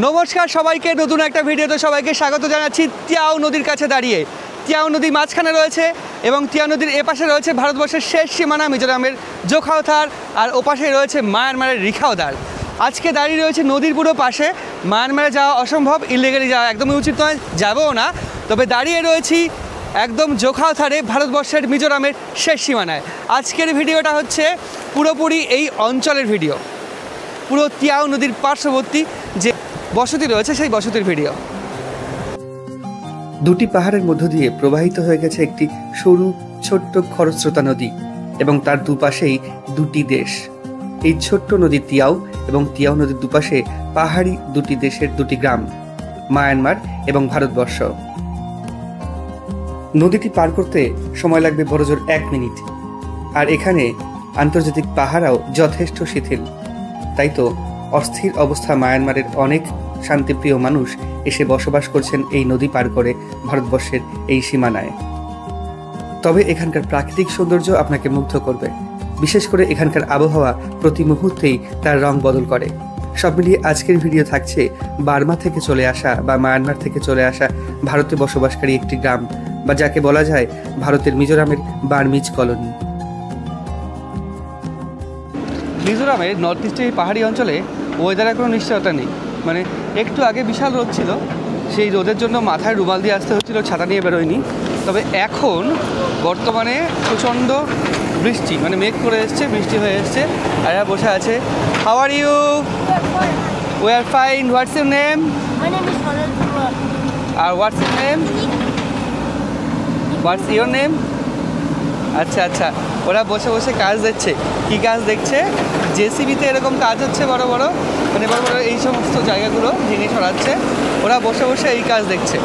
নমস্কার সবাইকে, নতুন একটা ভিডিওতে সবাইকে স্বাগত জানাচ্ছি। তিয়াও নদীর কাছে দাঁড়িয়ে, তিয়াও নদী মাঝখানে রয়েছে এবং তিয়াও নদীর এপাশে রয়েছে ভারতবর্ষের শেষ সীমানা মিজোরামের জোখাওথার, আর ওপাশে রয়েছে মায়ানমারের রিখাওদার। আজকে দাঁড়িয়ে রয়েছে নদীর পুরো পাশে। মায়ানমারে যাওয়া অসম্ভব, ইলিগালি যাওয়া একদমই উচিত নয়, যাবও না। তবে দাঁড়িয়ে রয়েছি একদম জোখাওথারে, ভারতবর্ষের মিজোরামের শেষ সীমানায়। আজকের ভিডিওটা হচ্ছে পুরোপুরি এই অঞ্চলের ভিডিও, পুরো তিয়াও নদীর পার্শ্ববর্তী যে বসতি রয়েছে সেই বসতির ভিডিও। দুটি পাহাড়ের মধ্য দিয়ে প্রবাহিত হয়ে গেছে একটি সরু ছোট্ট খরস্রোতা নদী এবং তার দুপাশেই দুটি দেশ। এই ছোট্ট নদী তিয়াও এবং তিয়াও নদীর দুপাশে পাহাড়ি দুটি দেশের দুটি গ্রাম, মায়ানমার এবং ভারতবর্ষ। নদীটি পার করতে সময় লাগবে বড়জোর 1 মিনিট। আর এখানে আন্তর্জাতিক পাহারাও যথেষ্ট শিথিল। তাই তো অস্থির অবস্থা মায়ানমারের অনেক শান্তিপ্রিয় মানুষ এসে বসবাস করছেন এই নদী পার করে ভারতবর্ষের এই সীমানায়। তবে এখানকার প্রাকৃতিক সৌন্দর্য আপনাকে মুগ্ধ করবে। বিশেষ করে এখানকার আবহাওয়া প্রতি মুহূর্তেই তার রং বদল করে। সব মিলিয়ে আজকের ভিডিও থাকছে বার্মা থেকে চলে আসা বা মায়ানমার থেকে চলে আসা ভারতে বসবাসকারী একটি গ্রাম, বা যাকে বলা যায় ভারতের মিজোরামের বার্মিজ কলোনি। মিজোরামের নর্থ ইস্টের এই পাহাড়ি অঞ্চলে ওয়েদারের কোনো নিশ্চয়তা নেই। মানে একটু আগে বিশাল রোদ ছিল, সেই রোদের জন্য মাথায় রুমাল দিয়ে আসতে হচ্ছিল, ছাতা নিয়ে বেরোয়নি। তবে এখন বর্তমানে প্রচণ্ড বৃষ্টি, মানে মেঘ করে এসছে, বৃষ্টি হয়ে এসছে। আর এরা বসে আছে। How are you? We are fine. What's your name? আর what's your name? What's your name? আচ্ছা আচ্ছা, ওরা বসে বসে কাজ দেখছে। কী কাজ দেখছে? জেসিবিতে এরকম কাজ হচ্ছে, বড় বড়, মানে বড় বড় এই সমস্ত জায়গাগুলো ভেঙে সরাচ্ছে। ওরা বসে বসে এই কাজ দেখছে।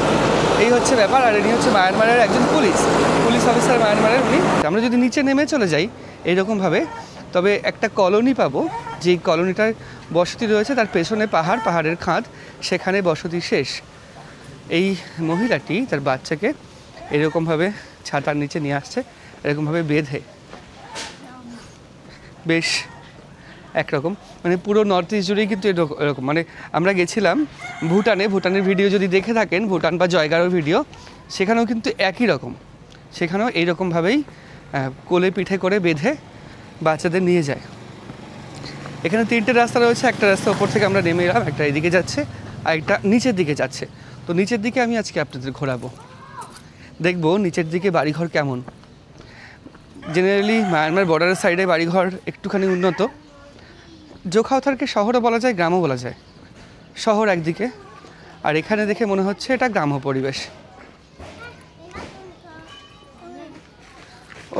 এই হচ্ছে ব্যাপার। আর ইনি হচ্ছে মায়ানমারের একজন পুলিশ অফিসার মায়ানমারের উনি। আমরা যদি নিচে নেমে চলে যাই এইরকমভাবে, তবে একটা কলোনি পাবো। যেই কলোনিটার বসতি রয়েছে তার পেছনে পাহাড়, পাহাড়ের খাদ, সেখানে বসতি শেষ। এই মহিলাটি তার বাচ্চাকে এরকমভাবে ছাতার নিচে নিয়ে আসছে, এরকমভাবে বেঁধে। বেশ একরকম, মানে পুরো নর্থ ইস্ট জুড়েই কিন্তু এরকম। মানে আমরা গেছিলাম ভুটানের ভিডিও যদি দেখে থাকেন, ভুটান বা জয়গারোর ভিডিও, সেখানেও কিন্তু একই রকম। সেখানেও এইরকমভাবেই কোলে পিঠে করে বেঁধে বাচ্চাদের নিয়ে যায়। এখানে 3টে রাস্তা রয়েছে। একটা রাস্তা ওপর থেকে আমরা নেমে এলাম, একটা এদিকে যাচ্ছে, আর একটা নিচের দিকে যাচ্ছে। তো নিচের দিকে আমি আজকে আপনাদের ঘোরাবো, দেখবো নিচের দিকে বাড়িঘর কেমন। জেনারেলি মায়ানমার বর্ডারের সাইডে বাড়িঘর একটুখানি উন্নত। জোখাওথারকে শহরও বলা যায়, গ্রামও বলা যায়। শহর একদিকে, আর এখানে দেখে মনে হচ্ছে এটা গ্রাম্য পরিবেশ।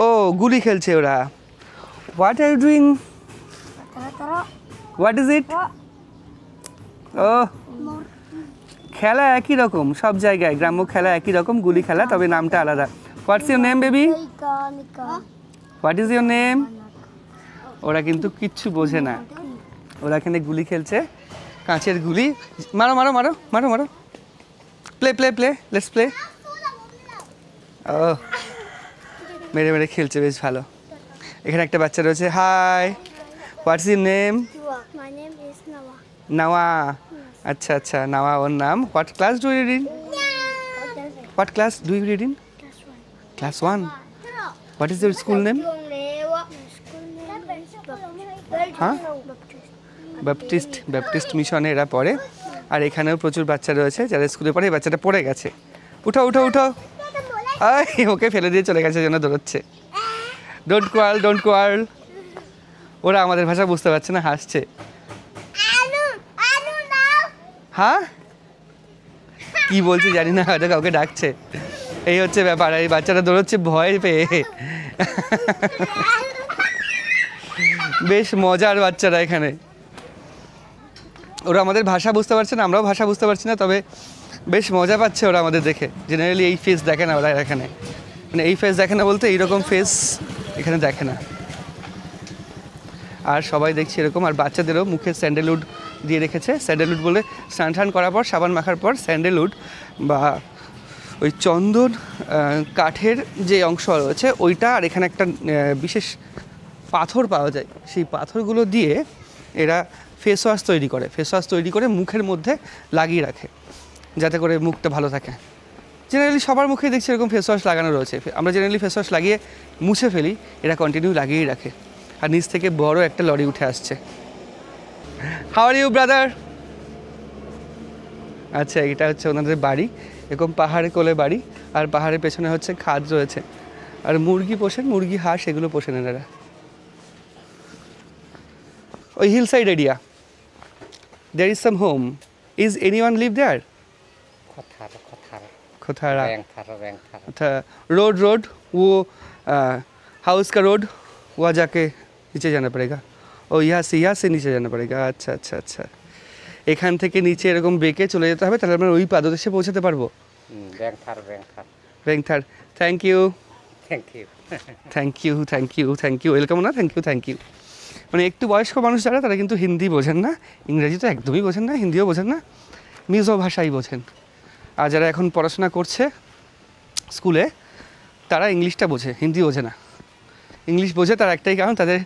ও, গুলি খেলছে ওরা। What are you doing? What is it? ও, খেলা একই রকম সব জায়গায়, গ্রাম্য খেলা একই রকম, গুলি খেলা, তবে নামটা আলাদা। হোয়াটস your name baby? What is your name? ওরা কিন্তু কিচ্ছু বোঝে না। ওরা এখানে গুলি খেলছে, কাঁচের গুলি। মারো মারো মারো মারো মারো। Play play play, let's play. ও, মেরে মেরে খেলছে, বেশ ভালো। এখানে একটা বাচ্চা রয়েছে। Hi, what's your name? My name is Nawa. নাওয়া। আচ্ছা আচ্ছা, নাওয়া ওর নাম। What class do you read in? What class do you read in? Class 1. What is your school name? হ্যাঁ, ব্যাপটিস্ট মিশনে এরা পড়ে। আর এখানেও প্রচুর বাচ্চা রয়েছে যারা স্কুলে পড়ে। এই বাচ্চাটা পড়ে গেছে। উঠো উঠো উঠো। ওকে ফেলে দিয়ে চলে গেছে, জন্য দৌড়চ্ছে। Don't quarrel, don't quarrel. ওরা আমাদের ভাষা বুঝতে পারছে না, হাসছে। হ্যাঁ, কি বলছে জানি না, হয়তো কাউকে ডাকছে। এই হচ্ছে ব্যাপার। এই বাচ্চাটা দৌড়চ্ছে ভয় পেয়ে। বেশ মজার বাচ্চারা এখানে। ওরা আমাদের ভাষা বুঝতে পারছে না, আমরাও ভাষা বুঝতে পারছি না, তবে বেশ মজা পাচ্ছে ওরা আমাদের দেখে। জেনারেলি এই ফেস দেখে না ওরা এখানে, মানে এই ফেস দেখে না বলতে এইরকম ফেস এখানে দেখে না। আর সবাই দেখছি এরকম। আর বাচ্চাদেরও মুখে স্যান্ডেলউড দিয়ে রেখেছে। স্যান্ডেলউড বলে স্নান টান করার পর, সাবান মাখার পর স্যান্ডেলউড বা ওই চন্দন কাঠের যে অংশ রয়েছে ওইটা, আর এখানে একটা বিশেষ পাথর পাওয়া যায়, সেই পাথরগুলো দিয়ে এরা ফেস ওয়াশ তৈরি করে, ফেস ওয়াশ তৈরি করে মুখের মধ্যে লাগিয়ে রাখে যাতে করে মুখটা ভালো থাকে। জেনারেলি সবার মুখে দেখছি এরকম ফেস ওয়াশ লাগানো রয়েছে। আমরা জেনারেলি ফেস ওয়াশ লাগিয়ে মুছে ফেলি, এরা কন্টিনিউ লাগিয়েই রাখে। আর নিচ থেকে বড় একটা লরি উঠে আসছে। How are you brother? আচ্ছা, এটা হচ্ছে ওনাদের বাড়ি, এরকম পাহাড়ে কোলে বাড়ি, আর পাহাড়ের পেছনে হচ্ছে খাদ রয়েছে। আর মুরগি পোষেন, মুরগি হাঁস এগুলো পোষেন এনারা। ওই hill side area, there is some home. Is anyone live there? खोथारा अच्छा, रोड वो हाउस का रोड, वहाँ जाके नीचे जाना पड़ेगा। ओ यहाँ से नीचे जाना पड़ेगा। अच्छा अच्छा अच्छा, এখান থেকে নিচে এরকম বেঁকে চলে যেতে হবে, তাহলে আমরা ওই পাদদেশে পৌঁছাতে পারবো। ব্যাংথার। Thank you welcome. না থ্যাংক ইউ। মানে একটু বয়স্ক মানুষ যারা, তারা কিন্তু হিন্দি বোঝেন না, ইংরেজি তো একদমই বোঝেন না, হিন্দিও বোঝেন না, মিজো ভাষাই বোঝেন। আর যারা এখন পড়াশোনা করছে স্কুলে, তারা ইংলিশটা বোঝে, হিন্দি বোঝে না। ইংলিশ বোঝে তার একটাই কারণ, তাদের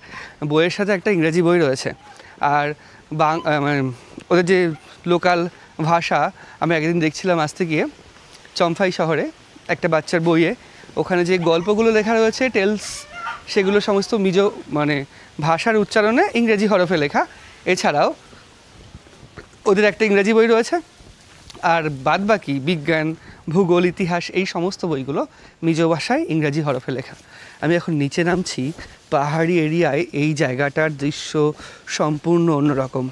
বইয়ের সাথে একটা ইংরেজি বই রয়েছে। আর মানে ওদের যে লোকাল ভাষা, আমি একদিন দেখছিলাম আসতে গিয়ে চম্ফাই শহরে একটা বাচ্চার বইয়ে, ওখানে যে গল্পগুলো লেখা রয়েছে টেলস, সেগুলো সমস্ত মিজো মানে ভাষার উচ্চারণে ইংরেজি হরফে লেখা। এছাড়াও ওদের একটা ইংরেজি বই রয়েছে, আর বাদবাকি বিজ্ঞান, ভূগোল, ইতিহাস এই সমস্ত বইগুলো মিজো ভাষায় ইংরাজি হরফে লেখা। আমি এখন নিচে নামছি পাহাড়ি এরিয়ায়। এই জায়গাটার দৃশ্য সম্পূর্ণ অন্যরকম,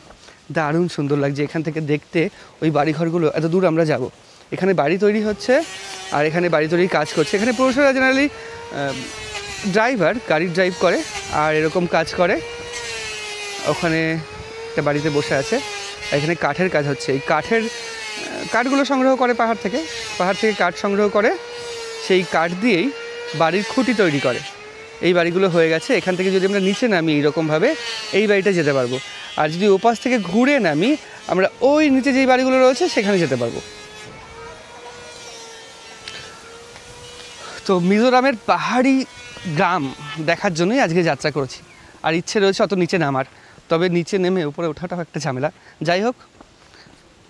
দারুণ সুন্দর লাগছে এখান থেকে দেখতে। ওই বাড়িঘরগুলো, এত দূর আমরা যাব, এখানে বাড়ি তৈরি হচ্ছে, আর এখানে বাড়ি তৈরির কাজ করছে। এখানে পুরুষরা জেনারেলি ড্রাইভার, গাড়ি ড্রাইভ করে আর এরকম কাজ করে। ওখানে একটা বাড়িতে বসে আছে, এখানে কাঠের কাজ হচ্ছে। এই কাঠগুলো সংগ্রহ করে পাহাড় থেকে কাঠ সংগ্রহ করে, সেই কাঠ দিয়েই বাড়ির খুঁটি তৈরি করে। এই বাড়িগুলো হয়ে গেছে। এখান থেকে যদি আমরা নিচে নামি এইরকমভাবে, এই বাড়িটা যেতে পারবো। আর যদি ওপাশ থেকে ঘুরে নামি, আমরা ওই নিচে যেই বাড়িগুলো রয়েছে সেখানে যেতে পারবো। তো মিজোরামের পাহাড়ি গ্রাম দেখার জন্যই আজকে যাত্রা করেছি। আর ইচ্ছে রয়েছে অত নিচে নামার, তবে নিচে নেমে উপরে ওঠাটাও একটা ঝামেলা। যাই হোক,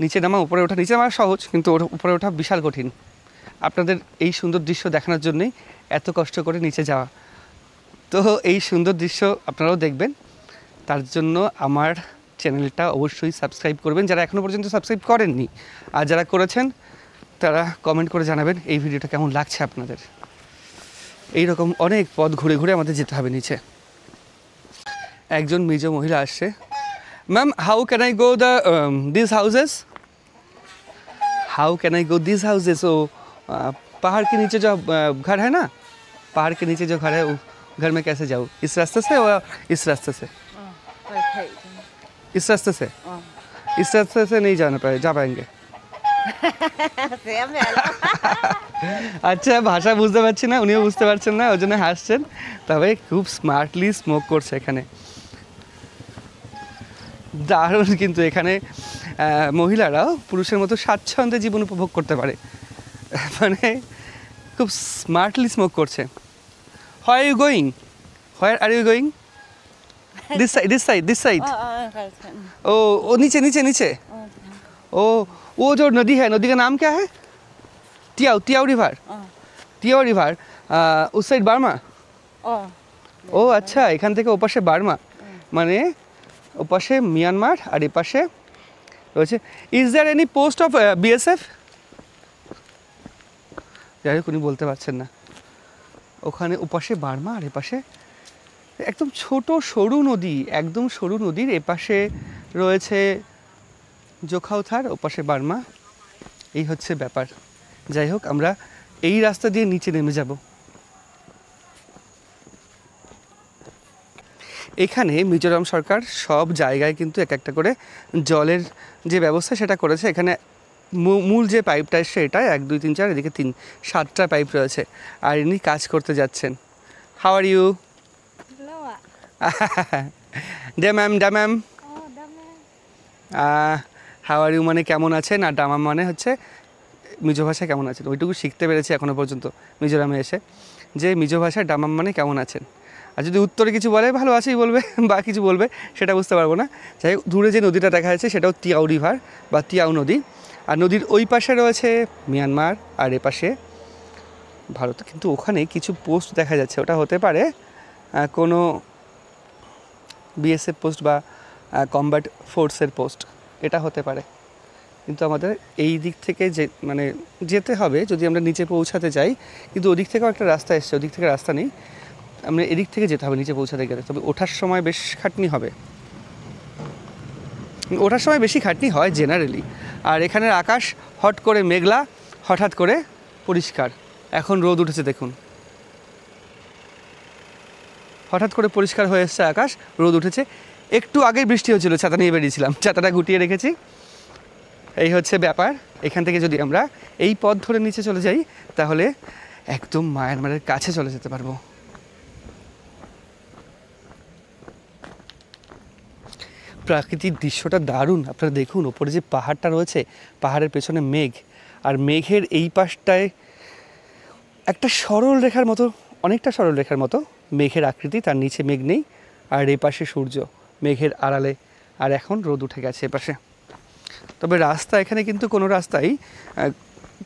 নিচে নামা উপরে ওঠা, নিচে নামা সহজ, কিন্তু উপরে ওঠা বিশাল কঠিন। আপনাদের এই সুন্দর দৃশ্য দেখানোর জন্যই এত কষ্ট করে নিচে যাওয়া। তো এই সুন্দর দৃশ্য আপনারাও দেখবেন, তার জন্য আমার চ্যানেলটা অবশ্যই সাবস্ক্রাইব করবেন, যারা এখনও পর্যন্ত সাবস্ক্রাইব করেননি। আর যারা করেছেন তারা কমেন্ট করে জানাবেন এই ভিডিওটা কেমন লাগছে আপনাদের। এইরকম অনেক পথ ঘুরে ঘুরে আমাদের যেতে হবে নিচে। একজন মিজো মহিলা আসছে। Ma'am, how can I go this houses? How can I go this houses? ओ पहाड़ के नीचे जो घर है ना, पहाड़ के नीचे जो घर है, वो घर में कैसे जाऊँ? इस रास्ते से या इस रास्ते से? इस रास्ते से? इस रास्ते से नहीं जा पाएंगे। আচ্ছা, ভাষা বুঝতে পারছি না, উনিও বুঝতে পারছেন না, ওই জন্য হাসছেন। তবে খুব স্মার্টলি স্মোক করছে এখানে, দারুণ। কিন্তু এখানে মহিলারাও পুরুষের মতো স্বাচ্ছন্দ্যে জীবন উপভোগ করতে পারে, মানে খুব স্মার্টলি স্মোক করছে। Where are you going? This side. ओ नीचे नीचे नीचे। ओ वो जो नदी है, नदी का नाम क्या है? टियाओ रिवर। उस साइड बार्मा। ও আচ্ছা, এখান থেকে ওপাশে বার্মা, মানে ওপাশে মিয়ানমার আর এপাশে রয়েছে। Is there any post of BSF? যাই হোক, উনি বলতে পারছেন না। ওখানে ওপাশে বার্মা আর এপাশে একদম ছোট সরু নদী, একদম সরু নদীর এপাশে রয়েছে জোখাউথার, ওপাশে বার্মা। এই হচ্ছে ব্যাপার। যাই হোক, আমরা এই রাস্তা দিয়ে নিচে নেমে যাব। এখানে মিজোরাম সরকার সব জায়গায় কিন্তু এক একটা করে জলের যে ব্যবস্থা সেটা করেছে। এখানে মূল যে পাইপটা এসছে, এটা 1 2 3 4, এদিকে 7টা পাইপ রয়েছে। আর ইনি কাজ করতে যাচ্ছেন। How are you? ডামাম। হাউ আর ইউ মানে কেমন আছেন, আর ডামাম মানে হচ্ছে মিজো ভাষায় কেমন আছেন। ওইটুকু শিখতে পেরেছি এখনও পর্যন্ত মিজোরামে এসে, যে মিজো ভাষায় ডামাম মানে কেমন আছেন। আর যদি উত্তরে কিছু বলে ভালো আছেই বলবে বা কিছু বলবে সেটা বুঝতে পারবো না। যাই হোক, দূরে যে নদীটা দেখা যাচ্ছে সেটাও তিয়াও রিভার বা তিয়াও নদী। আর নদীর ওই পাশে রয়েছে মিয়ানমার আর এ পাশে ভারত। কিন্তু ওখানে কিছু পোস্ট দেখা যাচ্ছে, ওটা হতে পারে কোনো বিএসএফ পোস্ট বা কমব্যাট ফোর্সের পোস্ট, এটা হতে পারে। কিন্তু আমাদের এই দিক থেকে মানে যেতে হবে যদি আমরা নিচে পৌঁছাতে চাই। কিন্তু ওদিক থেকেও একটা রাস্তা এসছে, ওদিক থেকে রাস্তা নেই, আমরা এদিক থেকে যেতে হবে নিচে পৌঁছাতে গেলে। তবে ওঠার সময় বেশ খাটনি হবে, ওঠার সময় বেশি খাটনি হয় জেনারেলি। আর এখানের আকাশ হট করে মেঘলা, হঠাৎ করে পরিষ্কার। এখন রোদ উঠেছে দেখুন, হঠাৎ করে পরিষ্কার হয়ে এসছে আকাশ, রোদ উঠেছে। একটু আগেই বৃষ্টি হচ্ছিল, ছাতা নিয়ে বেরিয়েছিলাম, ছাতাটা গুটিয়ে রেখেছি। এই হচ্ছে ব্যাপার। এখান থেকে যদি আমরা এই পথ ধরে নিচে চলে যাই তাহলে একদম মায়ানমারের কাছে চলে যেতে পারবো। প্রাকৃতিক দৃশ্যটা দারুণ। আপনারা দেখুন ওপরে যে পাহাড়টা রয়েছে, পাহাড়ের পেছনে মেঘ, আর মেঘের এই পাশটায় একটা সরল রেখার মতো, অনেকটা সরল রেখার মতো মেঘের আকৃতি, তার নিচে মেঘ নেই। আর এই পাশে সূর্য মেঘের আড়ালে, আর এখন রোদ উঠে গেছে এপাশে। তবে রাস্তা এখানে কিন্তু কোনো রাস্তাই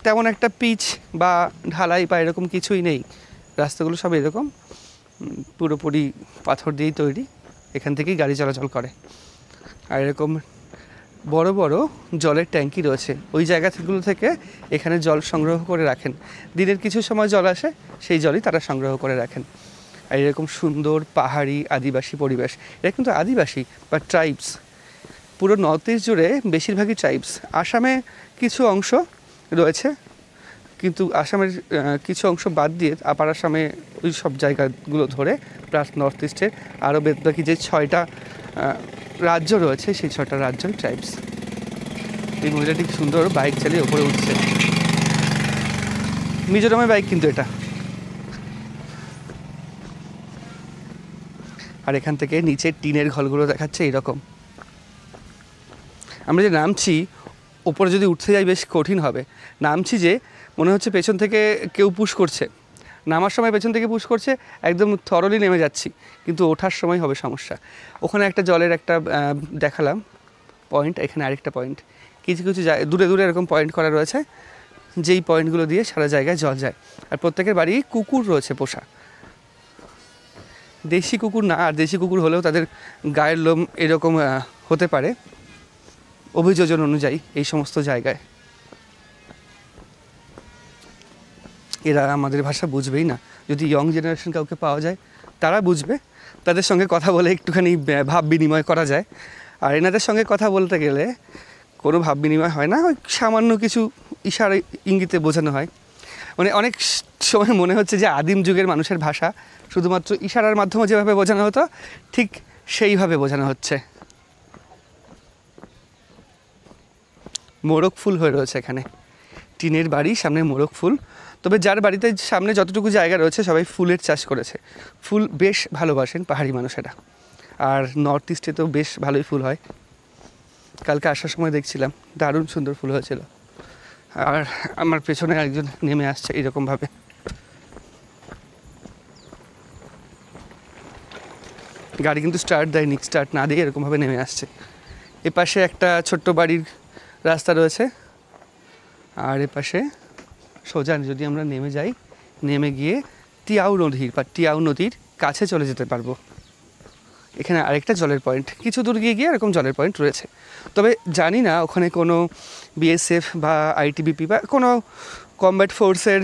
তেমন একটা পিচ বা ঢালাই বা এরকম কিছুই নেই। রাস্তাগুলো সব এরকম পুরোপুরি পাথর দিয়েই তৈরি, এখান থেকেই গাড়ি চলাচল করে। আর এরকম বড় বড় জলের ট্যাঙ্কি রয়েছে, ওই জায়গাগুলো থেকে এখানে জল সংগ্রহ করে রাখেন। দিনের কিছু সময় জল আসে, সেই জলই তারা সংগ্রহ করে রাখেন। আর এরকম সুন্দর পাহাড়ি আদিবাসী পরিবেশ। এটা কিন্তু আদিবাসী বা ট্রাইবস, পুরো নর্থ ইস্ট জুড়ে বেশিরভাগই ট্রাইবস। আসামে কিছু অংশ রয়েছে, কিন্তু আসামের কিছু অংশ বাদ দিয়ে আপার আসামে ওই সব জায়গাগুলো ধরে প্লাস নর্থ ইস্টের আরও বাকি যে 6টা রাজ্য রয়েছে, সেই 6টা রাজ্যই ট্রাইবস। এই মহিলাটি সুন্দর বাইক চালিয়ে ওপরে উঠছে, মিজোরামের বাইক কিন্তু এটা। আর এখান থেকে নিচে টিনের ঘরগুলো দেখাচ্ছে এইরকম। আমরা যে নামছি, ওপরে যদি উঠতে যাই বেশ কঠিন হবে। নামছি যে মনে হচ্ছে পেছন থেকে কেউ পুশ করছে, নামার সময় পেছন থেকে পুশ করছে, একদম থরলি নেমে যাচ্ছি, কিন্তু ওঠার সময় হবে সমস্যা। ওখানে একটা জলের একটা দেখালাম পয়েন্ট, এখানে আরেকটা পয়েন্ট, কিছু কিছু দূরে দূরে এরকম পয়েন্ট করা রয়েছে, যেই পয়েন্টগুলো দিয়ে সারা জায়গায় জল যায়। আর প্রত্যেকের বাড়ি কুকুর রয়েছে পোষা, দেশি কুকুর না, আর দেশি কুকুর হলেও তাদের গায়ের লোম এরকম হতে পারে অভিযোজন অনুযায়ী এই সমস্ত জায়গায়। এরা আমাদের ভাষা বুঝবেই না। যদি ইয়ং জেনারেশন কাউকে পাওয়া যায় তারা বুঝবে, তাদের সঙ্গে কথা বলে একটুখানি ভাব বিনিময় করা যায়। আর এনাদের সঙ্গে কথা বলতে গেলে কোনো ভাব বিনিময় হয় না, ওই সামান্য কিছু ইশারা ইঙ্গিতে বোঝানো হয়। মানে অনেক সময় মনে হচ্ছে যে আদিম যুগের মানুষের ভাষা শুধুমাত্র ইশারার মাধ্যমে যেভাবে বোঝানো হতো ঠিক সেইভাবে বোঝানো হচ্ছে। মোরগ ফুল হয়ে রয়েছে এখানে, টিনের বাড়ি, সামনে মোরগ ফুল। তবে যার বাড়িতে সামনে যতটুকু জায়গা রয়েছে সবাই ফুলের চাষ করেছে। ফুল বেশ ভালোবাসেন পাহাড়ি মানুষেরা, আর নর্থ ইস্টে তো বেশ ভালোই ফুল হয়। কালকে আসার সময় দেখছিলাম দারুণ সুন্দর ফুল হয়েছিল। আর আমার পেছনে একজন নেমে আসছে এরকমভাবে। গাড়ি কিন্তু স্টার্ট দেয়নি, স্টার্ট না দিয়ে এরকমভাবে নেমে আসছে। এপাশে একটা ছোট্ট বাড়ির রাস্তা রয়েছে, আর এপাশে সোজা যদি আমরা নেমে যাই, নেমে গিয়ে তিয়াও নদীর বা তিয়াও নদীর কাছে চলে যেতে পারবো। এখানে আরেকটা জলের পয়েন্ট, কিছু দূর গিয়ে গিয়ে এরকম জলের পয়েন্ট রয়েছে। তবে জানি না ওখানে কোনো বিএসএফ বা আইটিবিপি বা কোনো কমব্যাট ফোর্সের,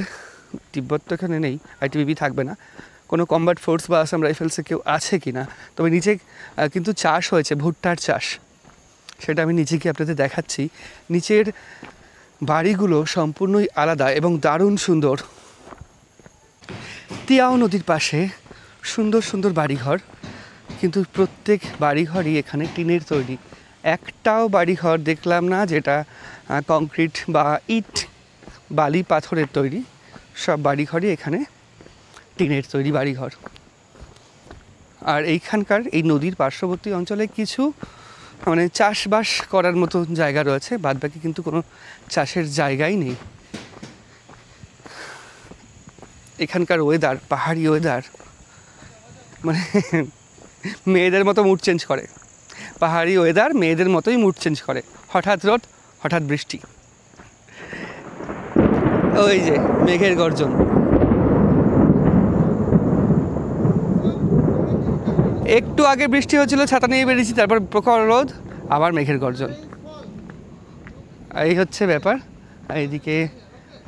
তিব্বত তো এখানে নেই, আইটিবিপি থাকবে না, কোনো কমব্যাট ফোর্স বা আসাম রাইফেলসে কেউ আছে কি না। তবে নিচে কিন্তু চাষ হয়েছে, ভুট্টার চাষ, সেটা আমি নিচে গিয়ে আপনাদের দেখাচ্ছি। নিচের বাড়িগুলো সম্পূর্ণই আলাদা এবং দারুণ সুন্দর। তিয়াও নদীর পাশে সুন্দর সুন্দর বাড়িঘর, কিন্তু প্রত্যেক বাড়িঘরই এখানে টিনের তৈরি। একটাও বাড়িঘর দেখলাম না যেটা কংক্রিট বা ইট বালি পাথরের তৈরি। সব বাড়িঘরই এখানে টিনের তৈরি বাড়িঘর। আর এইখানকার এই নদীর পার্শ্ববর্তী অঞ্চলে কিছু মানে চাষবাস করার মতো জায়গা রয়েছে, বাদবাকি কিন্তু কোনো চাষের জায়গাই নেই। এখানকার ওয়েদার, পাহাড়ি ওয়েদার মানে মেয়েদের মতো মুড চেঞ্জ করে, পাহাড়ি ওয়েদার মেয়েদের মতোই মুড চেঞ্জ করে, হঠাৎ রোদ হঠাৎ বৃষ্টি। ওই যে মেঘের গর্জন, একটু আগে বৃষ্টি হচ্ছিল, ছাতা নিয়ে বেরিয়েছি, তারপর প্রখর রোদ, আবার মেঘের গর্জন। এই হচ্ছে ব্যাপার। আর এইদিকে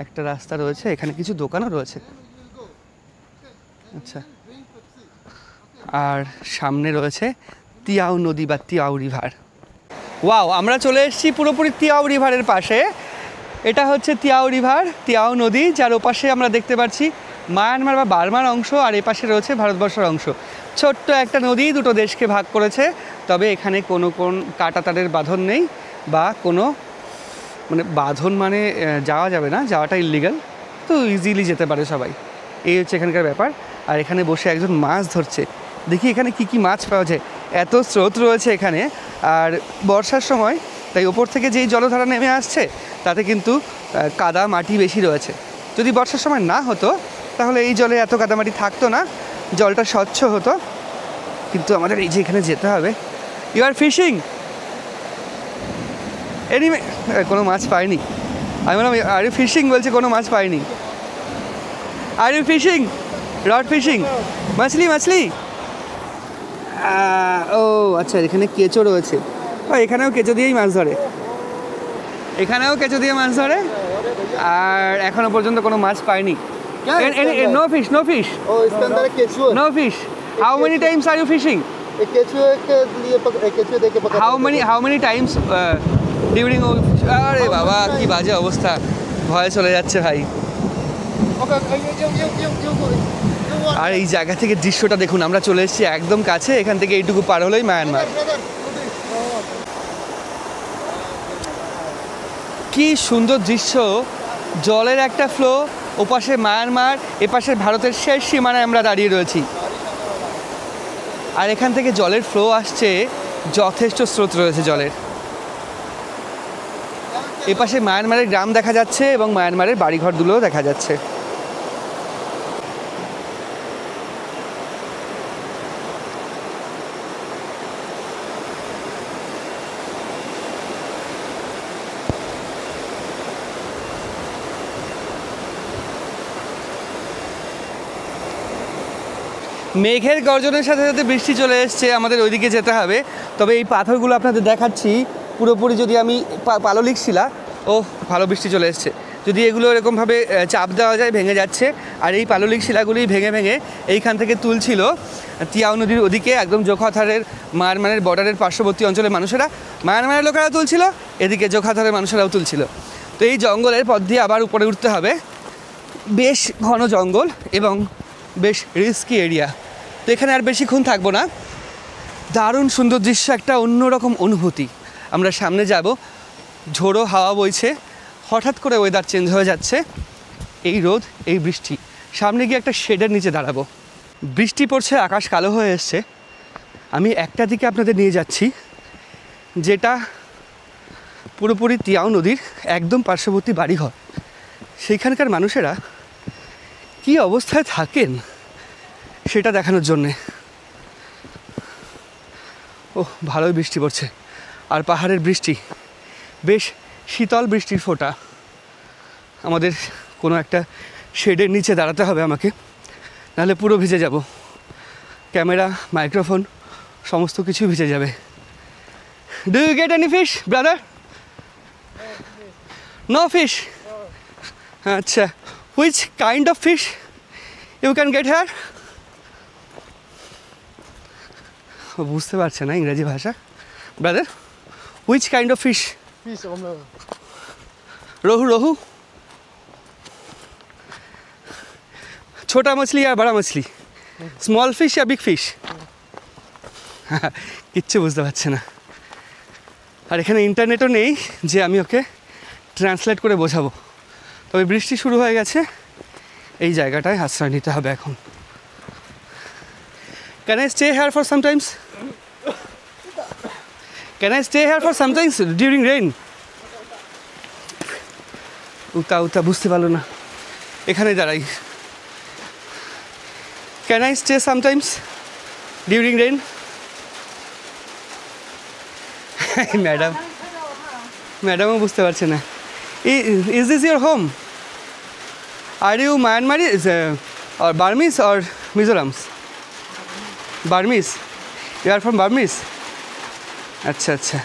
একটা রাস্তা রয়েছে, এখানে কিছু দোকানও রয়েছে। আচ্ছা, আর সামনে রয়েছে তিয়াও নদী বা তিয়াও রিভার। ওয়াও, আমরা চলে এসেছি পুরোপুরি তিয়াও রিভারের পাশে। এটা হচ্ছে তিয়াও রিভার, তিয়াও নদী, যার ওপাশে আমরা দেখতে পাচ্ছি মায়ানমার বা বার্মার অংশ, আর এপাশে রয়েছে ভারতবর্ষের অংশ। ছোট্ট একটা নদী দুটো দেশকে ভাগ করেছে, তবে এখানে কোনো কাঁটাতারের বাঁধন নেই বা কোনো বাঁধন মানে যাওয়া যাবে না, যাওয়াটা ইললিগাল, তো ইজিলি যেতে পারে সবাই। এই হচ্ছে এখানকার ব্যাপার। আর এখানে বসে একজন মাছ ধরছে, দেখি এখানে কি কি মাছ পাওয়া যায়। এত স্রোত রয়েছে এখানে, আর বর্ষার সময়, তাই ওপর থেকে যেই জলধারা নেমে আসছে তাতে কিন্তু কাদা মাটি বেশি রয়েছে। যদি বর্ষার সময় না হতো তাহলে এই জলে এত কাদামাটি থাকতো না, জলটা স্বচ্ছ হতো। কিন্তু আমাদের এই যে এখানে যেতে হবে। You R fishing? এনিমে কোনো মাছ পাইনি। আমি বললাম আর ইউ ফিশিং, বলছে কোনো মাছ পাইনি। Are you fishing? Rod fishing? মাছলি মাছলি? ও আচ্ছা, এখানে কেঁচো রয়েছে। এখানেও কেঁচো দিয়েই মাছ ধরে, এখানেও কেঁচো দিয়ে মাছ ধরে, আর এখনো পর্যন্ত কোনো মাছ পাইনি। No fish, no fish, no fish. How many times are you fishing? How many times during? আরে বাবা, কি বাজে অবস্থা, ভয়ে চলে যাচ্ছে ভাই। আর এই জায়গা থেকে দৃশ্যটা দেখুন, আমরা চলে এসেছি একদম কাছে, এখান থেকে এইটুকু পার হলেই মায়ানমার। কি সুন্দর দৃশ্য, জলের একটা ফ্লো, ওপাশে মায়ানমার, এপাশে ভারতের শেষ সীমানায় আমরা দাঁড়িয়ে রয়েছি। আর এখান থেকে জলের ফ্লো আসছে, যথেষ্ট স্রোত রয়েছে জলের। এপাশে মায়ানমারের গ্রাম দেখা যাচ্ছে এবং মায়ানমারের বাড়িঘরগুলোও দেখা যাচ্ছে। মেঘের গর্জনের সাথে সাথে বৃষ্টি চলে এসছে, আমাদের ওইদিকে যেতে হবে। তবে এই পাথরগুলো আপনাদের দেখাচ্ছি পুরোপুরি, যদি আমি পাললিক শিলা, ও ভালো বৃষ্টি চলে এসছে। যদি এগুলো এরকমভাবে চাপ দেওয়া যায় ভেঙে যাচ্ছে। আর এই পাললিক শিলাগুলি ভেঙে ভেঙে এইখান থেকে তুলছিল তিয়াও নদীর ওদিকে, একদম জোখাথারের মায়ানমারের বর্ডারের পার্শ্ববর্তী অঞ্চলের মানুষেরা, মায়ানমারের লোকেরা তুলছিল, এদিকে জোখাথারের মানুষেরাও তুলছিল। তো এই জঙ্গলের পথ দিয়ে আবার উপরে উঠতে হবে, বেশ ঘন জঙ্গল এবং বেশ রিস্কি এরিয়া। তো এখানে আর বেশিক্ষণ থাকবো না। দারুণ সুন্দর দৃশ্য, একটা অন্যরকম অনুভূতি। আমরা সামনে যাব, ঝোড়ো হাওয়া বইছে, হঠাৎ করে ওয়েদার চেঞ্জ হয়ে যাচ্ছে, এই রোদ এই বৃষ্টি। সামনে গিয়ে একটা শেডের নিচে দাঁড়াবো, বৃষ্টি পড়ছে, আকাশ কালো হয়ে এসছে। আমি একটা দিকে আপনাদের নিয়ে যাচ্ছি, যেটা পুরোপুরি তিয়াও নদীর একদম পার্শ্ববর্তী বাড়িঘর। সেইখানকার মানুষেরা কী অবস্থায় থাকেন সেটা দেখানোর জন্যে। ও ভালোই বৃষ্টি পড়ছে, আর পাহাড়ের বৃষ্টি, বেশ শীতল বৃষ্টির ফোঁটা। আমাদের কোনো একটা শেডের নিচে দাঁড়াতে হবে আমাকে, নাহলে পুরো ভিজে যাব। ক্যামেরা, মাইক্রোফোন সমস্ত কিছু ভিজে যাবে। Do you get any fish brother? No fish? আচ্ছা, which kind of fish you can get here? বুঝতে পারছে না ইংরেজি ভাষা। Brother, which kind of fish? Rohu? Rohu? छोटा मछली या बड़ा मछली? स्मॉल फिश या बिग फिश? কিচ্ছু বুঝতে পারছে না। আর এখানে ইন্টারনেটও নেই যে আমি ওকে ট্রান্সলেট করে বোঝাবো। তবে বৃষ্টি শুরু হয়ে গেছে, এই জায়গাটায় আশ্রয় নিতে হবে এখন। Can I stay here for sometimes? Can I stay here for sometimes during rain? উতা বুঝতে পারলো না, এখানে দাঁড়াই। Can I stay sometimes during rain ম্যাডামও বুঝতে পারছে না। Is this your home? Are you Myanmarese or Burmese or Mizorams? Burmese? You are from Burmese? আচ্ছা আচ্ছা,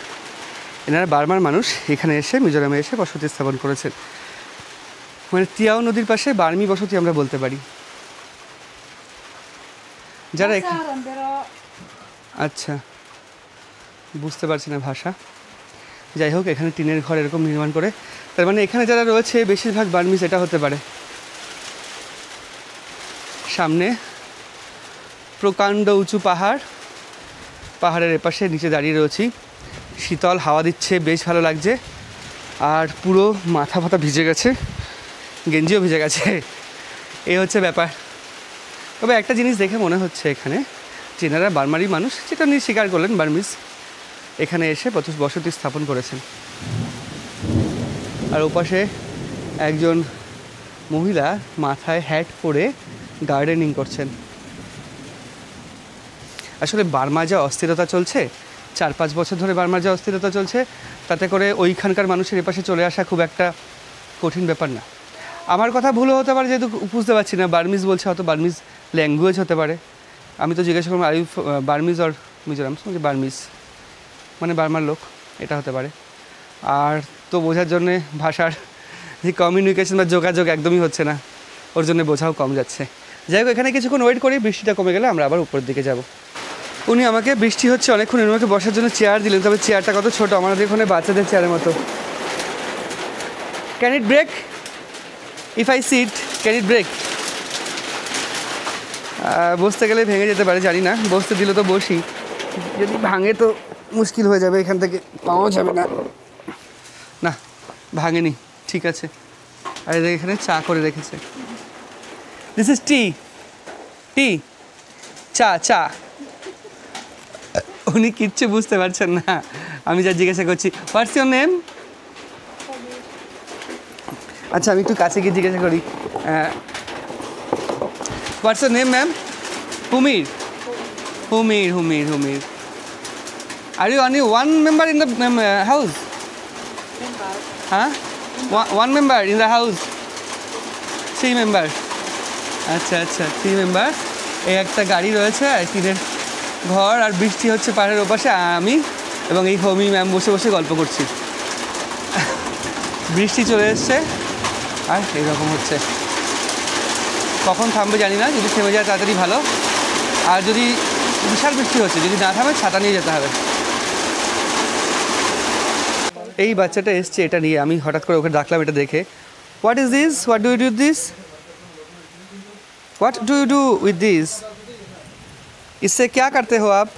এনারা বার্মার মানুষ এখানে এসে মিজোরামে এসে বসতি স্থাপন করেছেন। মানে তিয়াও নদীর পাশে বার্মি বসতি আমরা বলতে পারি। যারা আচ্ছা বুঝতে পারছি না ভাষা, যাই হোক এখানে টিনের ঘর এরকম নির্মাণ করে, তার মানে এখানে যারা রয়েছে বেশিরভাগ বার্মিজ এটা হতে পারে। সামনে প্রকাণ্ড উঁচু পাহাড়, পাহাড়ের এপাশে নিচে দাঁড়িয়ে রয়েছি, শীতল হাওয়া দিচ্ছে, বেশ ভালো লাগছে। আর পুরো মাথা ফাথা ভিজে গেছে, গেঞ্জিও ভিজে গেছে, এই হচ্ছে ব্যাপার। তবে একটা জিনিস দেখে মনে হচ্ছে এখানে যেনারা বার্মারি মানুষ, যেটা উনি স্বীকার করলেন বার্মিজ, এখানে এসে বসতি স্থাপন করেছেন। আর ওপাশে একজন মহিলা মাথায় হ্যাট পরে গার্ডেনিং করছেন। আসলে বার্মায় যা অস্থিরতা চলছে, 4-5 বছর ধরে বার্মার যা অস্থিরতা চলছে, তাতে করে ওইখানকার মানুষের এপাশে চলে আসা খুব একটা কঠিন ব্যাপার না। আমার কথা ভুলও হতে পারে, যেহেতু বুঝতে পারছি না, বার্মিজ বলছে, হয়তো বার্মিজ ল্যাঙ্গুয়েজ হতে পারে। আমি তো জিজ্ঞাসা করলাম are you Burmese or Mizoram, Burmese মানে বার্মার লোক, এটা হতে পারে। আর তো বোঝার জন্যে ভাষার যে কমিউনিকেশন বা যোগাযোগ একদমই হচ্ছে না, ওর জন্য বোঝাও কম যাচ্ছে। যাই হোক এখানে কিছুক্ষণ ওয়েট করি, বৃষ্টিটা কমে গেলে আমরা আবার উপরের দিকে যাব। উনি আমাকে বৃষ্টি হচ্ছে অনেকক্ষণ, আমাকে বসার জন্য চেয়ার দিলেন, তবে চেয়ারটা কত ছোটো, আমাদের এখানে বাচ্চাদের চেয়ারের মতো। Can it break? If I sit can it break? বসতে গেলে ভেঙে যেতে পারে, জানি না, বসতে দিলে তো বসি, যদি ভাঙে তো মুশকিল হয়ে যাবে, এখান থেকে পাওয়া যাবে না। না ভাঙেনি, ঠিক আছে। আর এখানে চা করে রেখেছে, দিস ইজ টি, টি, চা, চা। উনি কিচ্ছু বুঝতে পারছেন না, আমি যা জিজ্ঞাসা করছি। What's your name? আচ্ছা আমি একটু কাছে গিয়ে জিজ্ঞাসা করি, what's your name ma'am? Humir, Humir, Humir, Humir. Are you only one member in the house? হ্যাঁ, one member in the house? 3 member? আচ্ছা আচ্ছা, 3 মেম্বার। এই একটা গাড়ি রয়েছে আর টিনের ঘর, আর বৃষ্টি হচ্ছে পাহাড়ের ওপাশে, আমি এবং এই হোমি ম্যাম বসে বসে গল্প করছি। বৃষ্টি চলে এসছে আর এইরকম হচ্ছে, কখন থামবে জানি না, যদি থেমে যায় তাড়াতাড়ি ভালো। আর যদি বিশাল বৃষ্টি হচ্ছে, যদি না থামে ছাতা নিয়ে যেতে হবে। এই বাচ্চাটা এসছে এটা নিয়ে, আমি হঠাৎ করে ওকে ডাকলাম এটা দেখে। What is this? What do you do this? What do you do with this? इससे क्या करते हो आप?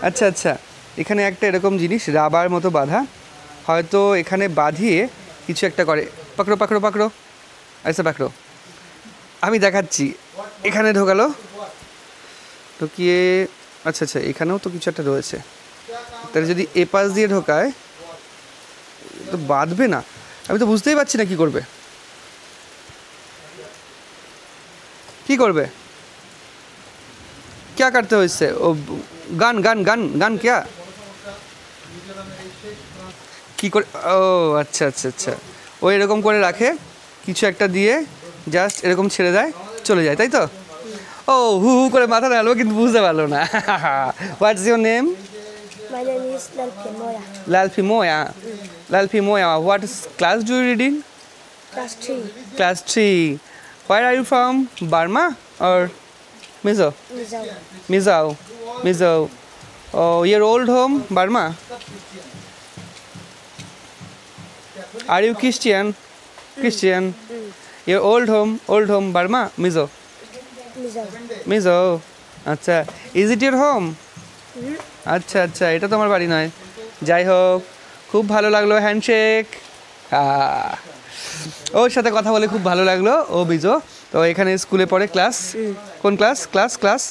আচ্ছা আচ্ছা, এখানে একটা এরকম জিনিস রাবার মতো বাঁধা, হয়তো এখানে বাঁধিয়ে কিছু একটা করে। পাকড়ো পাকড়ো পাকড়ো, আচ্ছা পাকড়ো, আমি দেখাচ্ছি। এখানে ঢোকালো, ঢুকিয়ে আচ্ছা আচ্ছা, এখানেও তো কিছু একটা রয়েছে, তাহলে যদি এ পাশ দিয়ে ঢোকায় তো বাঁধবে না। আমি তো বুঝতেই পারছি না কি করবে, কি করবে, क्या करते हो इससे? ओ গান গান গান গান क्या কি করে? ও আচ্ছা আচ্ছা আচ্ছা, ও এরকম করে রাখে, কিছু একটা দিয়ে জাস্ট এরকম ছেড়ে দেয়, চলে যায়, তাই তো? ও হু হু করে মাথা নাড়লো কিন্তু বুঝতে পারলো না। হোয়াটস your name? My name is Lalpimoya. Lalpimoya. Lalpimoya. What class do you read in? Class 3. Class 3. Where are you from? Burma or Mizo? Mizao. Mizo. Mizo. Oh, your old home, Burma? Are you Christian? Christian. Your old home, Burma? Mizo. Mizao. Mizo. আচ্ছা, is it your home? আচ্ছা আচ্ছা, এটা তো আমার বাড়ি নয়। যাই হোক, খুব ভালো লাগলো, হ্যান্ডশেক। ওর সাথে কথা বলে খুব ভালো লাগলো। ও বিজো তো এখানে স্কুলে পড়ে, ক্লাস কোন ক্লাস? ক্লাস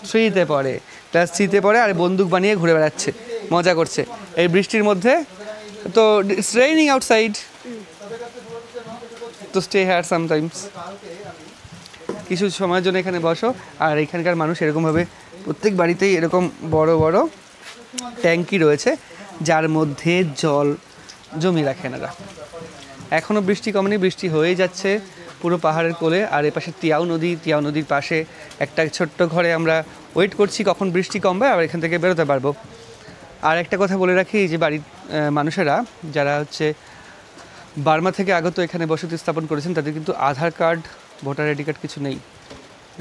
3-তে পড়ে, ক্লাস 3-তে পড়ে, আর বন্দুক বানিয়ে ঘুরে বেড়াচ্ছে, মজা করছে এই বৃষ্টির মধ্যে। তো ইটস রেইনিং আউটসাইড, তো স্টে হেয়ার সামটাইমস। কিছু সময়ের জন্য এখানে বসো। আর এখানকার মানুষ এরকমভাবে প্রত্যেক বাড়িতেই এরকম বড় বড় ট্যাঙ্কি রয়েছে, যার মধ্যে জল জমিয়ে রাখেন এরা। এখনও বৃষ্টি কমেনি, বৃষ্টি হয়ে যাচ্ছে পুরো পাহাড়ের কোলে। আর এপাশে তিয়াও নদীর পাশে একটা ছোট্ট ঘরে আমরা ওয়েট করছি কখন বৃষ্টি কমবে আর এখান থেকে বেরোতে পারবো। আর একটা কথা বলে রাখি, যে বাড়ির মানুষেরা যারা হচ্ছে বার্মা থেকে আগত এখানে বসতি স্থাপন করেছেন, তাদের কিন্তু আধার কার্ড, ভোটার আইডি কার্ড কিছু নেই।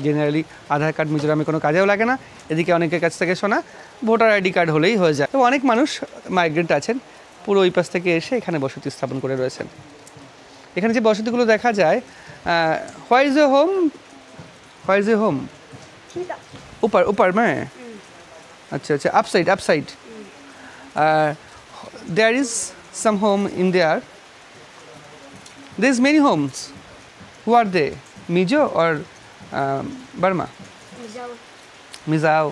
জেনারেলি আধার কার্ড মিজোরামে কোনো কাজেও লাগে না। এদিকে অনেকের কাছ থেকে শোনা ভোটার আইডি কার্ড হলেই হয়ে যায়। তো অনেক মানুষ মাইগ্রেন্ট আছেন পুরো ওই পাশ থেকে এসে এখানে বসতি স্থাপন করে রয়েছেন। এখানে যে বসতিগুলো দেখা যায়, হোয়ার ইজ এ হোম ऊपर में अच्छा upside there is some home in there's many homes. Who are they? Mizo or Burma? Mizao.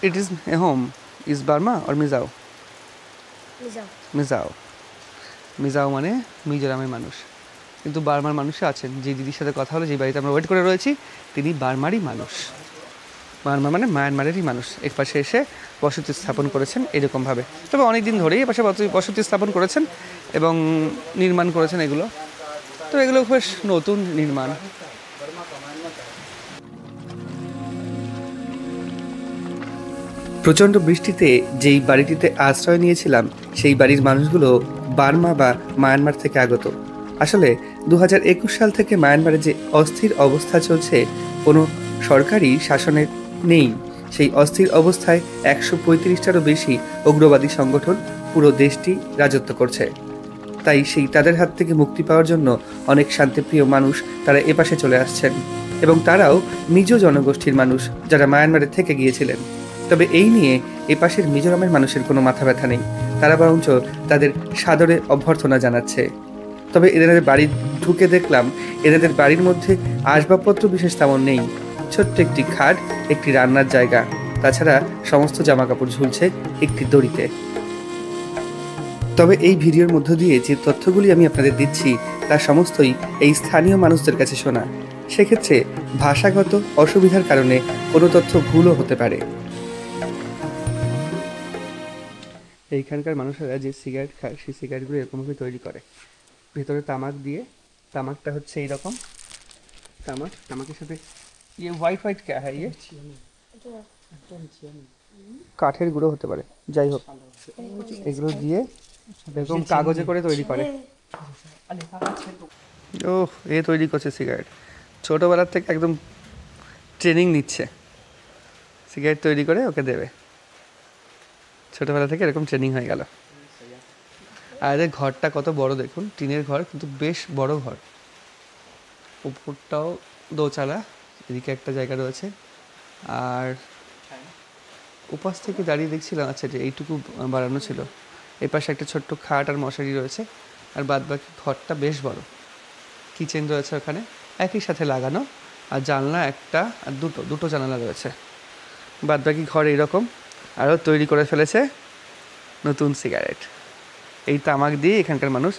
It is a home. Is Burma or Mizao? Mizao মানে মিজোরামের মানুষ, কিন্তু বার্মার মানুষও আছেন। যে দিদির সাথে কথা হলো, যে বাড়িতে আমরা ওয়েট করে রয়েছি, তিনি বার্মারই মানুষ। বার্মা মানে মায়ানমারেরই মানুষ। এক পাশে এসে বসতি স্থাপন করেছেন এরকমভাবে। তবে অনেক দিন ধরেই এ পাশে বসতি স্থাপন করেছেন এবং নির্মাণ করেছেন এগুলো। তো এগুলো বেশ নতুন নির্মাণ। প্রচণ্ড বৃষ্টিতে যেই বাড়িটিতে আশ্রয় নিয়েছিলাম, সেই বাড়ির মানুষগুলো বার্মা বা মায়ানমার থেকে আগত। আসলে 2021 সাল থেকে মায়ানমারে যে অস্থির অবস্থা চলছে, কোনো সরকারি শাসনে নেই। সেই অস্থির অবস্থায় 135টারও বেশি উগ্রবাদী সংগঠন পুরো দেশটি রাজত্ব করছে। তাই সেই তাদের হাত থেকে মুক্তি পাওয়ার জন্য অনেক শান্তিপ্রিয় মানুষ তারা এপাশে চলে আসছেন, এবং তারাও মিজো জনগোষ্ঠীর মানুষ যারা মায়ানমারে থেকে গিয়েছিলেন। তবে এই নিয়ে এপাশের মিজোরামের মানুষের কোনো মাথা ব্যথা নেই, তারা বরঞ্চ তাদের সাদরে অভ্যর্থনা জানাচ্ছে। তবে এদের বাড়ি ঢুকে দেখলাম এদের বাড়ির মধ্যে আসবাবপত্র বিশেষ তেমন নেই। ছোট্ট একটি খাট, একটি রান্নার জায়গা, তাছাড়া সমস্ত জামাকাপড় ঝুলছে একটি দড়িতে। তবে এই ভিডিওর মধ্য দিয়ে যে তথ্যগুলি আমি আপনাদের দিচ্ছি, তার সমস্তই এই স্থানীয় মানুষদের কাছে শোনা। সেক্ষেত্রে ভাষাগত অসুবিধার কারণে কোনো তথ্য ভুলও হতে পারে। এইখানকার মানুষেরা যে সিগারেট খায়, সেই সিগারেটগুলো এরকমভাবে তৈরি করে, ভেতরে তামাক দিয়ে। তামাকটা হচ্ছে এইরকম তামাকের সাথে ইয়ে হোয়াইট ক্যা হ্যাঁ, ইয়ে কাঠের গুঁড়ো হতে পারে, যাই হোক, এগুলো দিয়ে এরকম কাগজে করে তৈরি করে। ও এ তৈরি করছে সিগারেট, ছোটোবেলার থেকে একদম ট্রেনিং নিচ্ছে, সিগারেট তৈরি করে ওকে দেবে। ছোটোবেলা থেকে এরকম ট্রেনিং হয়ে গেল। আর এদের ঘরটা কত বড় দেখুন, টিনের ঘর, কিন্তু বেশ বড় ঘর। উপরটাও দোচালা, এদিকে একটা জায়গা রয়েছে। আর উপাস থেকে দাঁড়িয়ে দেখছিলাম, আচ্ছা যে এইটুকু বাড়ানো ছিল। এই পাশে একটা ছোট্ট খাট আর মশারি রয়েছে, আর বাদ বাকি ঘরটা বেশ বড়। কিচেন রয়েছে ওখানে একই সাথে লাগানো, আর জানলা একটা আর দুটো জানালা রয়েছে। বাদ বাকি ঘর এইরকম। আরও তৈরি করে ফেলেছে নতুন সিগারেট। এই তামাক দিয়ে এখানকার মানুষ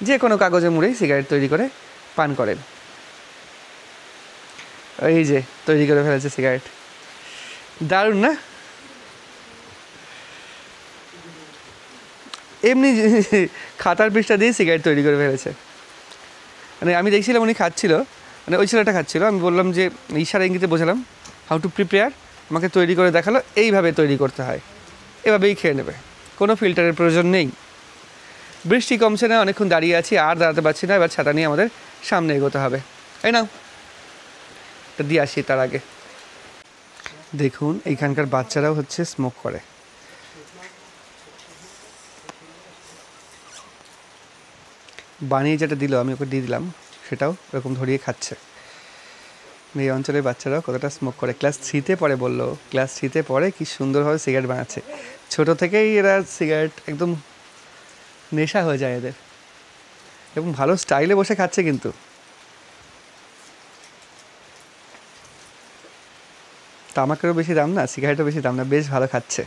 যে কোনো কাগজে মুড়েই সিগারেট তৈরি করে পান করেন। এই যে তৈরি করে ফেলেছে সিগারেট, দারুণ না? এমনি খাতার পৃষ্ঠা দিয়ে সিগারেট তৈরি করে ফেলেছে। মানে আমি দেখছিলাম উনি খাচ্ছিল, মানে ওই ছেলেটা খাচ্ছিল, আমি বললাম যে ইশারা ইঙ্গিতে বোঝালাম হাউ টু প্রিপেয়ার, আমাকে তৈরি করে দেখালো এইভাবে তৈরি করতে হয়, এভাবেই খেয়ে নেবে, কোনো ফিল্টারের প্রয়োজন নেই। বৃষ্টি কমছে না, অনেকক্ষণ দাঁড়িয়ে আছি, আর দাঁড়াতে পারছি না, এবার ছাতা নিয়ে আমাদের সামনে এগোতে হবে। এই নাও, এটা দিয়ে আসি। তার আগে দেখুন এইখানকার বাচ্চারাও হচ্ছে স্মোক করে। বানিয়ে যেটা দিল আমি ওকে দিয়ে দিলাম, সেটাও এরকম ধরিয়ে খাচ্ছে। এই অঞ্চলের বাচ্চারাও কতটা স্মোক করে। ক্লাস 3-তে পড়ে, বললো ক্লাস 3-তে পড়ে, কি সুন্দরভাবে সিগারেট বানাচ্ছে। ছোটো থেকেই এরা সিগারেট একদম নেশা হয়ে যায় এদের, এবং ভালো স্টাইলে বসে খাচ্ছে। কিন্তু তামাকেরও বেশি দাম না, সিগারেটও বেশি দাম না, বেশ ভালো খাচ্ছে।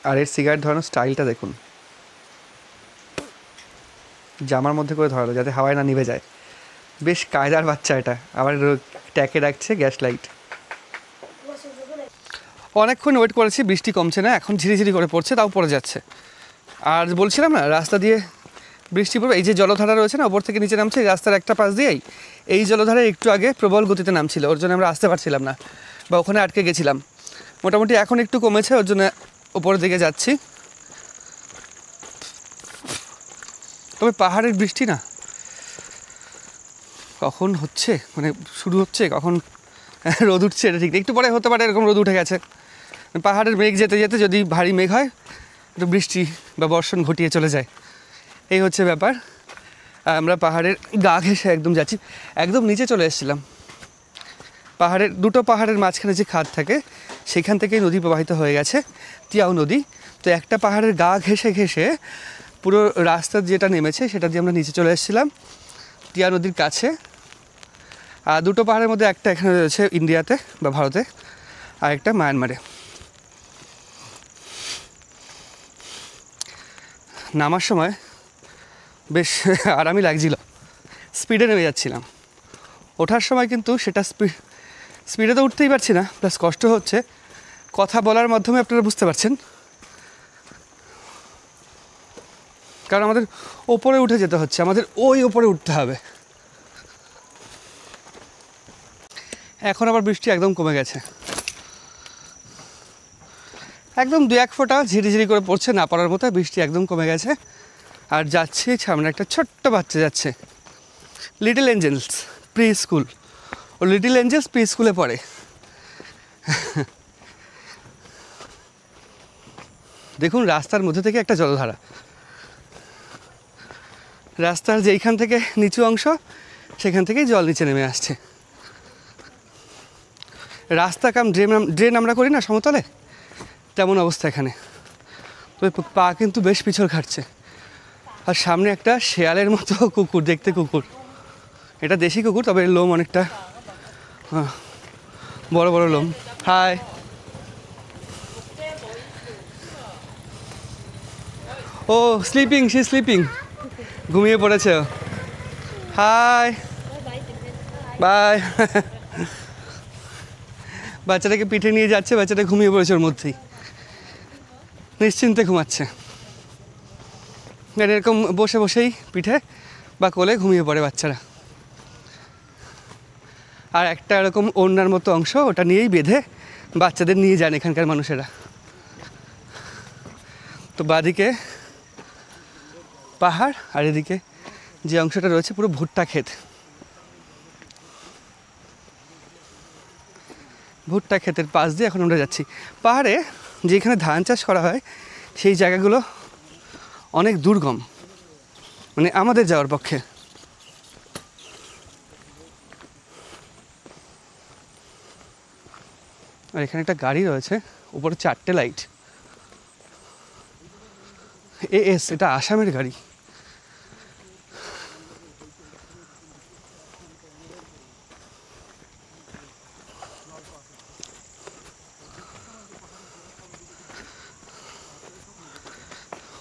আর এর সিগারেট ধরানোর স্টাইলটা দেখুন, জামার মধ্যে করে ধরালো যাতে হাওয়ায় না নিভে যায়। বেশ কায়দার বাচ্চা এটা, আবার ট্যাকে রাখছে গ্যাস লাইট। অনেকক্ষণ ওয়েট করেছি, বৃষ্টি কমছে না, এখন ঝিরিঝিরি করে পড়ছে, তাও পড়ে যাচ্ছে। আর বলছিলাম না রাস্তা দিয়ে বৃষ্টি পড়বে, এই যে জলধারা রয়েছে না ওপর থেকে নিচে নামছে রাস্তার একটা পাশ দিয়েই, এই জলধারা একটু আগে প্রবল গতিতে নামছিল, ওর জন্য আমরা আসতে পারছিলাম না বা ওখানে আটকে গেছিলাম। মোটামুটি এখন একটু কমেছে, ওর জন্য ওপরের দিকে যাচ্ছি। তবে পাহাড়ের বৃষ্টি না কখন হচ্ছে, মানে শুরু হচ্ছে কখন রোদ উঠছে এটা ঠিক, একটু পরে হতে পারে এরকম রোদ উঠে গেছে। পাহাড়ের মেঘ যেতে যেতে যদি ভারী মেঘ হয় একটু বৃষ্টি বা বর্ষণ ঘটিয়ে চলে যায়, এই হচ্ছে ব্যাপার। আমরা পাহাড়ের গা ঘেঁষে একদম যাচ্ছি, একদম নিচে চলে এসেছিলাম। পাহাড়ের দুটো পাহাড়ের মাঝখানে যে খাদ থাকে সেখান থেকেই নদী প্রবাহিত হয়ে গেছে, তিয়াও নদী। তো একটা পাহাড়ের গা ঘেঁষে ঘেঁষে পুরো রাস্তা যেটা নেমেছে সেটা দিয়ে আমরা নিচে চলে এসেছিলাম টিয়া নদীর কাছে। আর দুটো পাহাড়ের মধ্যে একটা এখানে রয়েছে ইন্ডিয়াতে বা ভারতে, আর একটা মায়ানমারে। নামার সময় বেশ আরামই লাগছিল, স্পিডে নেমে যাচ্ছিলাম। ওঠার সময় কিন্তু সেটা স্পিডে তো উঠতেই পারছি না, প্লাস কষ্ট হচ্ছে। কথা বলার মাধ্যমে আপনারা বুঝতে পারছেন, কারণ আমাদের ওপরে উঠে যেতে হচ্ছে, আমাদের ওই ওপরে উঠতে হবে। এখন আবার বৃষ্টি একদম কমে গেছে, একদম 2-1 ফোঁটা ঝিরিঝিরি করে পড়ছে, না পড়ার মতো। বৃষ্টি একদম কমে গেছে। আর যাচ্ছি সামনে একটা ছোট্ট বাচ্চা যাচ্ছে, লিটল এঞ্জেলস প্রি স্কুল। ও লিটল এঞ্জেলস প্রি স্কুলে পড়ে। দেখুন রাস্তার মধ্যে থেকে একটা জলধারা, রাস্তার যেইখান থেকে নিচু অংশ সেখান থেকেই জল নিচে নেমে আসছে। রাস্তা কাম ড্রেন আমরা করি না সমতলে, তেমন অবস্থা এখানে। তবে পা কিন্তু বেশ পিছল খাটছে। আর সামনে একটা শেয়ালের মতো কুকুর, দেখতে কুকুর, এটা দেশি কুকুর, তবে এর লোম অনেকটা বড় বড় লোম। হাই, ও স্লিপিং, শি স্লিপিং, ঘুমিয়ে পড়েছে। Hi, bye. বাচ্চাটাকে পিঠে নিয়ে যাচ্ছে, বাচ্চাটা ঘুমিয়ে পড়েছে ওর মধ্যেই, নিশ্চিন্তে ঘুমাচ্ছে। এরকম বসে বসেই পিঠে বা কোলে ঘুমিয়ে পড়ে বাচ্চারা। আর একটা এরকম ওড়নার মতো অংশ, ওটা নিয়েই বেঁধে বাচ্চাদের নিয়ে যান এখানকার মানুষেরা। তো বাঁদিকে পাহাড়, আর এদিকে যে অংশটা রয়েছে পুরো ভুট্টা ক্ষেত। ভুট্টা ক্ষেতের পাশ দিয়ে এখন আমরা যাচ্ছি। পাহাড়ে যেখানে ধান চাষ করা হয় সেই জায়গাগুলো অনেক দুর্গম, মানে আমাদের যাওয়ার পক্ষে। আর এখানে একটা গাড়ি রয়েছে, উপরে 4টে লাইট। এস, এটা আসামের গাড়ি।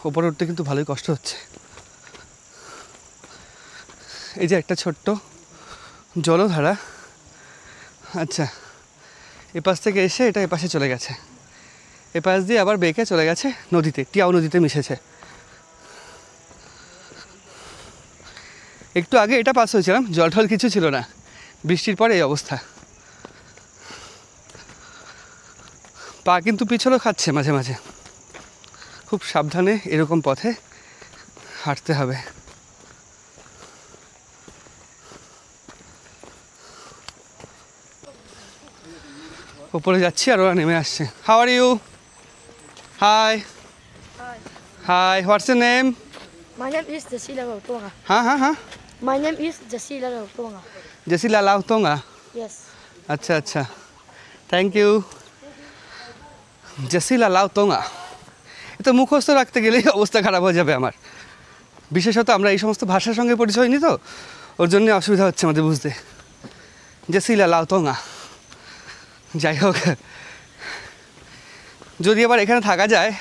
ওপরে উঠতে কিন্তু ভালোই কষ্ট হচ্ছে। এই যে একটা ছোট্ট জলধারা, আচ্ছা এপাশ থেকে এসে এটা এপাশে চলে গেছে, এপাশ দিয়ে আবার বেঁকে চলে গেছে নদীতে, টিয়াও নদীতে মিশেছে। একটু আগে এটা পাস হয়েছিলাম, জল টল কিছু ছিল না, বৃষ্টির পরে এই অবস্থা। পা কিন্তু পিছলও খাচ্ছে মাঝে মাঝে, খুব সাবধানে এরকম পথে হাঁটতে হবে। উপরে যাচ্ছি আর ওরা নেমে আসছে। How are you? Hi hi, what's your name? My name is Jasila Rautonga. হ্যাঁ হ্যাঁ হ্যাঁ, My name is Jasila Rautonga. জেসিলা লাউতোঙ্গা। Yes. আচ্ছা আচ্ছা, থ্যাংক ইউ। জেসিলা লাউতোঙ্গা, এটা মুখস্থ রাখতে গেলেই অবস্থা খারাপ হয়ে যাবে আমার। বিশেষত আমরা এই সমস্ত ভাষার সঙ্গে পরিচয় নিই, তো ওর জন্য অসুবিধা হচ্ছে আমাদের বুঝতে। জেসিলা লাউতোঙ্গা, যাই হোক, যদি আবার এখানে থাকা যায়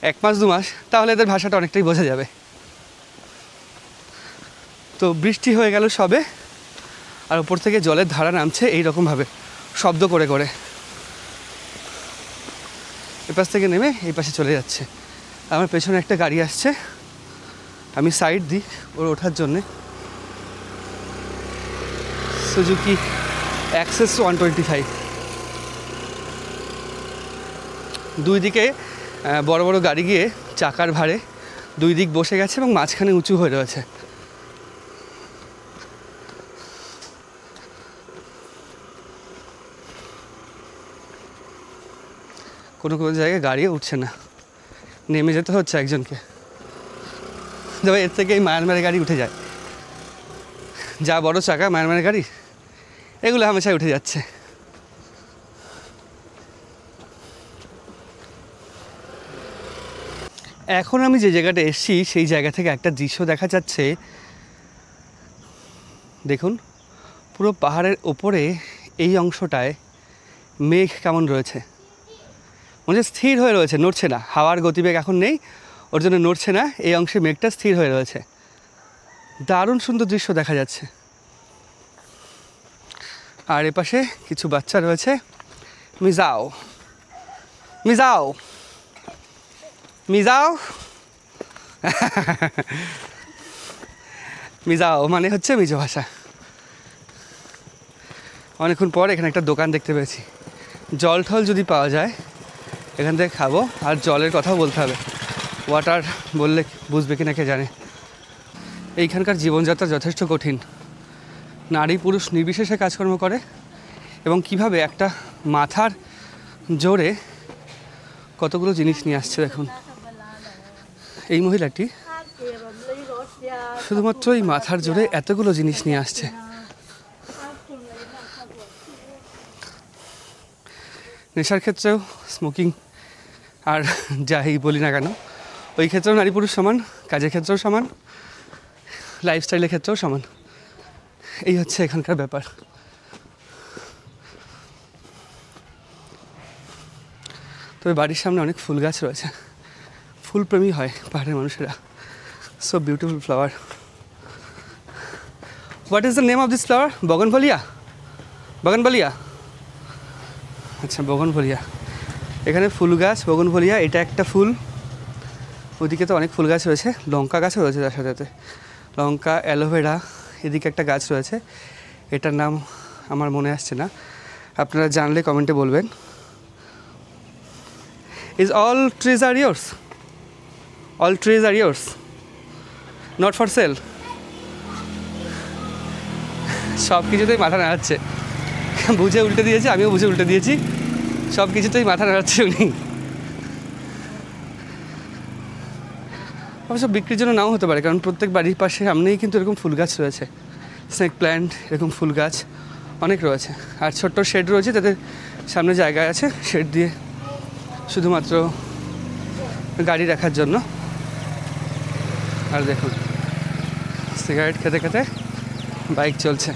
1 মাস 2 মাস, তাহলে এদের ভাষাটা অনেকটাই বোঝা যাবে। তো বৃষ্টি হয়ে গেল সবে, আর উপর থেকে জলের ধারা নামছে এই রকমভাবে শব্দ করে করে, এপাশ থেকে নেমে এই পাশে চলে যাচ্ছে। আমার পেছনে একটা গাড়ি আসছে, আমি সাইড দিই ওর ওঠার জন্যে। Suzuki access 125। দুই দিকে বড় বড় গাড়ি গিয়ে চাকার ভারে দুই দিক বসে গেছে এবং মাঝখানে উঁচু হয়ে রয়েছে। কোনো কোনো জায়গায় গাড়িও উঠছে না, নেমে যেতে হচ্ছে একজনকে। তবে এর থেকে এই মায়ানমারের গাড়ি উঠে যায়, যা বড় চাকা মায়ানমারের গাড়ি, এগুলো হামেশাই উঠে যাচ্ছে। এখন আমি যে জায়গাটা এসেছি সেই জায়গা থেকে একটা দৃশ্য দেখা যাচ্ছে। দেখুন, পুরো পাহাড়ের ওপরে এই অংশটায় মেঘ কেমন রয়েছে, মানে স্থির হয়ে রয়েছে, নড়ছে না। হাওয়ার গতিবেগ এখন নেই, ওর জন্য নড়ছে না। এই অংশে মেঘটা স্থির হয়ে রয়েছে, দারুণ সুন্দর দৃশ্য দেখা যাচ্ছে। আর এপাশে কিছু বাচ্চা রয়েছে, মিজাও মিজাও মিজাও মিজাও মানে হচ্ছে মিজো ভাষা। অনেকক্ষণ পর এখানে একটা দোকান দেখতে পেয়েছি। জল টল যদি পাওয়া যায় এখান থেকে খাবো, আর জলের কথাও বলতে হবে, ওয়াটার বললে বুঝবে কিনা কে জানে। এইখানকার জীবনযাত্রা যথেষ্ট কঠিন, নারী পুরুষ নির্বিশেষে কাজকর্ম করে, এবং কিভাবে একটা মাথার জোরে কতগুলো জিনিস নিয়ে আসছে। দেখুন, এই মহিলাটি শুধুমাত্র এই মাথার জোরে এতগুলো জিনিস নিয়ে আসছে। নেশার ক্ষেত্রেও, স্মোকিং আর যাই বলি না কেন, ওই ক্ষেত্রেও নারী পুরুষ সমান, কাজের ক্ষেত্রেও সমান, লাইফস্টাইলের ক্ষেত্রেও সমান। এই হচ্ছে এখানকার ব্যাপার। তবে বাড়ির সামনে অনেক ফুল গাছ রয়েছে, ফুলপ্রেমী হয় পাহাড়ের মানুষেরা। So beautiful flower. What is the name of this flower? Bougainvillea? Bougainvillea, আচ্ছা বগনভলিয়া। এখানে ফুল গাছ বগনভলিয়া, এটা একটা ফুল। ওদিকে তো অনেক ফুল গাছ রয়েছে, লঙ্কা গাছও রয়েছে তার সাথে, লঙ্কা, অ্যালোভেরা। এদিকে একটা গাছ রয়েছে, এটার নাম আমার মনে আসছে না, আপনারা জানলে কমেন্টে বলবেন। Is all trees are yours? All trees are yours? Not for sale? সব কিছুতেই মাথা নাড়াচ্ছে, বুঝে উল্টে দিয়েছে, আমিও বুঝে উল্টে দিয়েছি, সব কিছুতেই মাথা নাড়াচ্ছে উনি। অবশ্য বিক্রির জন্য নাও হতে পারে, কারণ প্রত্যেক বাড়ির পাশে সামনেই কিন্তু এরকম ফুল গাছ রয়েছে, স্নেক প্ল্যান্ট, এরকম ফুল গাছ অনেক রয়েছে। আর ছোট্ট শেড রয়েছে, তাদের সামনে জায়গা আছে শেড দিয়ে শুধুমাত্র গাড়ি রাখার জন্য। আর দেখুন, সিগারেট খেতে খেতে বাইক চলছে।